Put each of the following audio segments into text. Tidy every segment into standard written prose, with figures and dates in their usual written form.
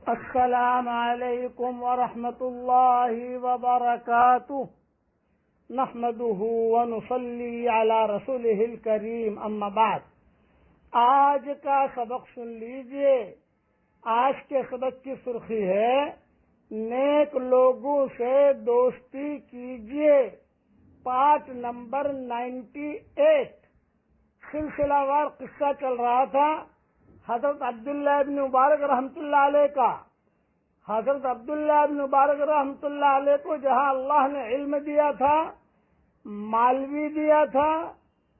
السلام علیکم ورحمۃ اللہ وبرکاتہ نحمده ونصلی علی رسولہ الکریم اما بعد۔ آج کا سبق سن لیجئے۔ آج کے سبق کی سرخی ہے نیک لوگوں سے دوستی کیجئے، پارٹ نمبر 98۔ سلسلہ وار قصہ چل رہا تھا حضرت عبداللہ ابن مبارک رحمۃ اللہ علیہ کا۔ حضرت عبداللہ ابن مبارک رحمۃ اللہ علیہ کو جہاں اللہ نے علم دیا تھا، مال بھی دیا تھا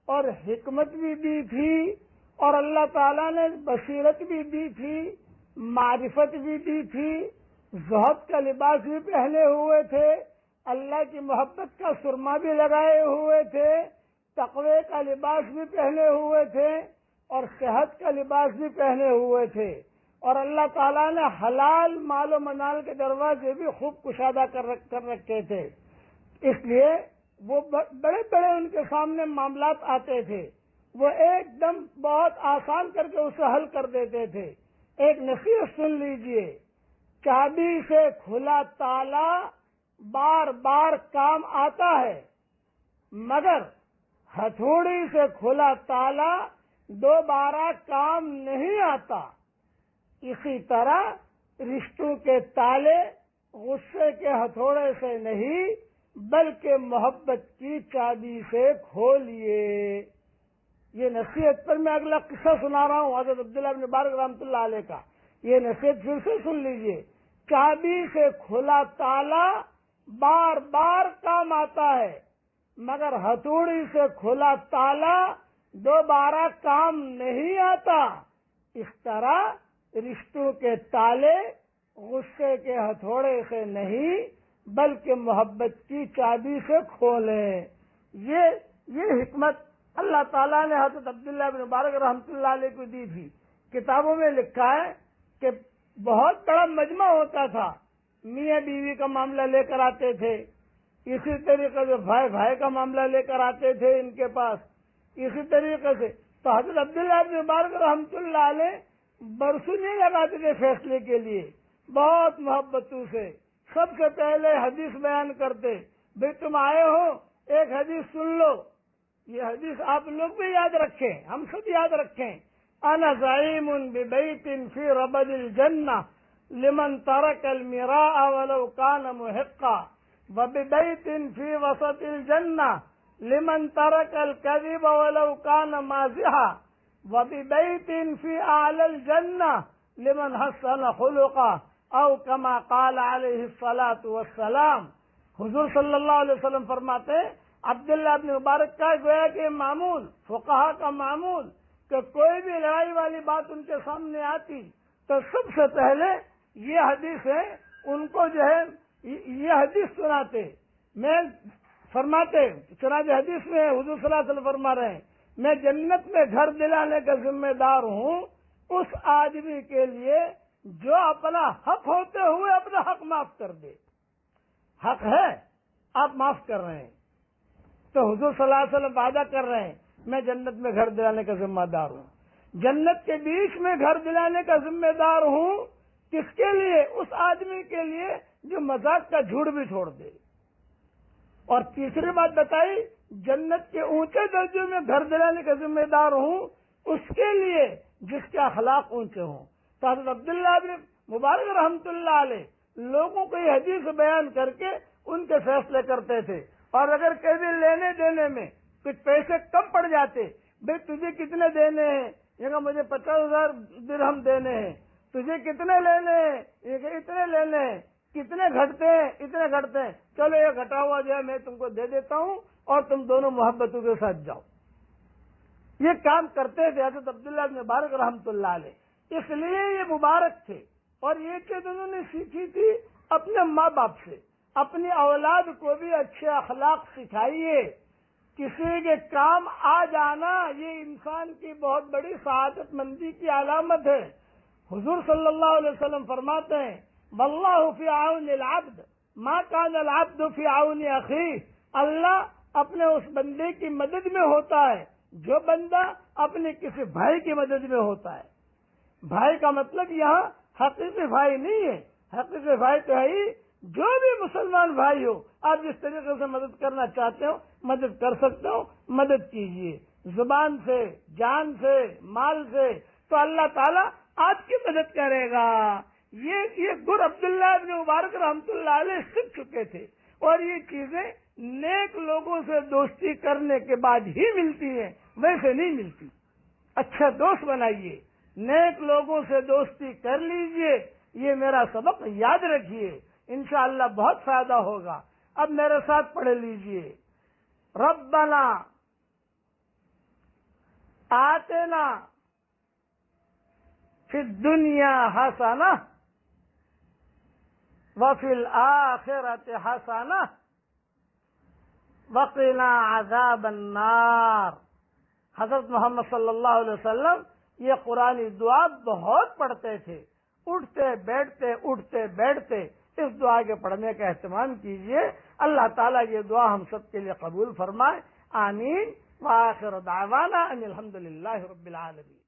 اور حکمت بھی دی تھی، اور اللہ تعالیٰ نے بصیرت بھی دی تھی، معرفت بھی دی تھی، زہد کا لباس بھی پہنے ہوئے تھے، اللہ کی محبت کا سرما بھی لگائے ہوئے تھے، تقوی کا لباس بھی پہنے ہوئے تھے اور صحت کا لباس بھی پہنے ہوئے تھے، اور اللہ تعالیٰ نے حلال مال و منال کے دروازے بھی خوب کشادہ کر رکھے تھے۔ اس لیے وہ بڑے بڑے ان کے سامنے معاملات آتے تھے، وہ ایک دم بہت آسان کر کے اسے حل کر دیتے تھے۔ ایک نصیحت سن لیجئے، چابی سے کھلا تالا بار بار کام آتا ہے، مگر ہتھوڑی سے کھلا تالا دوبارہ کام نہیں آتا۔ اسی طرح رشتوں کے تالے غصے کے ہتھوڑے سے نہیں بلکہ محبت کی چابی سے کھولیے۔ یہ نصیحت پر میں اگلا قصہ سنا رہا ہوں حضرت عبداللہ بن مبارک رحمۃ اللہ علیہ کا۔ یہ نصیحت پھر سے سن لیجئے، چابی سے کھلا تالا بار بار کام آتا ہے، مگر ہتھوڑی سے کھلا تالا دوبارہ کام نہیں آتا۔ اس طرح رشتوں کے تالے غصے کے ہتھوڑے سے نہیں بلکہ محبت کی چابی سے کھولیں۔ یہ حکمت اللہ تعالیٰ نے حضرت عبداللہ بن مبارک رحمۃ اللہ علیہ کو دی تھی۔ کتابوں میں لکھا ہے کہ بہت بڑا مجمع ہوتا تھا، میاں بیوی کا معاملہ لے کر آتے تھے، اسی طریقے سے بھائی بھائی کا معاملہ لے کر آتے تھے ان کے پاس، اسی طریقے سے تو حضرت عبداللہ بن مبارک رحمۃ اللہ علیہ برسوں نہیں لگاتے تھے فیصلے کے لیے، بہت محبتوں سے سب سے پہلے حدیث بیان کرتے، بھئی تم آئے ہو ایک حدیث سن لو، یہ حدیث آپ لوگ بھی یاد رکھیں، ہم سب یاد رکھیں۔ انا زعیم ببیت فی ربد الجنہ لمن ترک المراء ولو کان محقا وببیت فی وسط الجنہ لمن ترک الكذب ولو كان مازحا وببيت في اعلى الجنة لمن حسن خلقه او كما قال عليه الصلاة والسلام۔ حضور صلی اللہ علیہ وسلم فرماتے ہیں عبداللہ بن مبارک کا گویا کہ معمول، فقہا کا معمول، کہ کوئی بھی لڑائی والی بات ان کے سامنے آتی تو سب سے پہلے یہ حدیث ہے ان کو جو ہے یہ حدیث سناتے، میں فرماتے، چنانچہ حدیث میں حضور صلی اللہ علیہ وسلم فرما رہے ہیں میں جنت میں گھر دلانے کا ذمہ دار ہوں اس آدمی کے لیے جو اپنا حق ہوتے ہوئے اپنا حق معاف کر دے۔ حق ہے آپ معاف کر رہے ہیں تو حضور صلی اللہ علیہ وسلم وعدہ کر رہے ہیں میں جنت میں گھر دلانے کا ذمہ دار ہوں، جنت کے بیچ میں گھر دلانے کا ذمہ دار ہوں۔ کس کے لیے؟ اس آدمی کے لیے جو مذاق کا جھوٹ بھی چھوڑ دے۔ اور تیسری بات بتائی جنت کے اونچے درجے میں گھر دلانے کا ذمہ دار ہوں اس کے لیے جس کے اخلاق اونچے ہوں۔ تو حضرت عبداللہ بن مبارک رحمۃ اللہ علیہ لوگوں کو یہ حدیث بیان کر کے ان کے فیصلے کرتے تھے، اور اگر کبھی لینے دینے میں کچھ پیسے کم پڑ جاتے، بھئی تجھے کتنے دینے ہیں؟ یہ کہ مجھے 50,000 درہم دینے ہیں۔ تجھے کتنے لینے ہیں؟ یہ کہ اتنے لینے ہیں۔ کتنے گھٹتے ہیں؟ اتنے گھٹتے ہیں۔ چلو یہ گھٹا ہوا جو ہے میں تم کو دے دیتا ہوں اور تم دونوں محبتوں کے ساتھ جاؤ۔ یہ کام کرتے تھے حضرت عبداللہ بن مبارک رحمۃ اللہ علیہ، اس لیے یہ مبارک تھے، اور یہ چیز انہوں نے سیکھی تھی اپنے ماں باپ سے۔ اپنی اولاد کو بھی اچھے اخلاق سکھائیے۔ کسی کے کام آ جانا یہ انسان کی بہت بڑی سعادت مندی کی علامت ہے۔ حضور صلی اللہ علیہ وسلم فرماتے ہیں واللہ فی عون العبد ما کان العبد فی عون اخیہ، اللہ اپنے اس بندے کی مدد میں ہوتا ہے جو بندہ اپنے کسی بھائی کی مدد میں ہوتا ہے۔ بھائی کا مطلب یہاں حقیقی بھائی نہیں ہے. حقیقی بھائی تو ہے ہی جو بھی مسلمان بھائی ہو، آپ جس طریقے سے مدد کرنا چاہتے ہو مدد کر سکتے ہو، مدد کیجیے زبان سے، جان سے، مال سے، تو اللہ تعالیٰ آپ کی مدد کرے گا. یہ گر عبداللہ ابن مبارک رحمۃ اللہ علیہ سیکھ چکے تھے، اور یہ چیزیں نیک لوگوں سے دوستی کرنے کے بعد ہی ملتی ہیں، ویسے نہیں ملتی. اچھا دوست بنائیے، نیک لوگوں سے دوستی کر لیجئے. یہ میرا سبق یاد رکھیے، انشاءاللہ بہت فائدہ ہوگا. اب میرے ساتھ پڑھ لیجئے. ربنا آتنا فی الدنیا حسنہ وفی الآخرۃ حسنہ وقنا عذاب النار. حضرت محمد صلی اللہ علیہ وسلم یہ قرآنی دعا بہت پڑھتے تھے. اٹھتے بیٹھتے اس دعا کے پڑھنے کا اہتمام کیجیے. اللہ تعالیٰ یہ دعا ہم سب کے لیے قبول فرمائے. آمین. وآخر دعوانا ان الحمد للہ رب العالمین.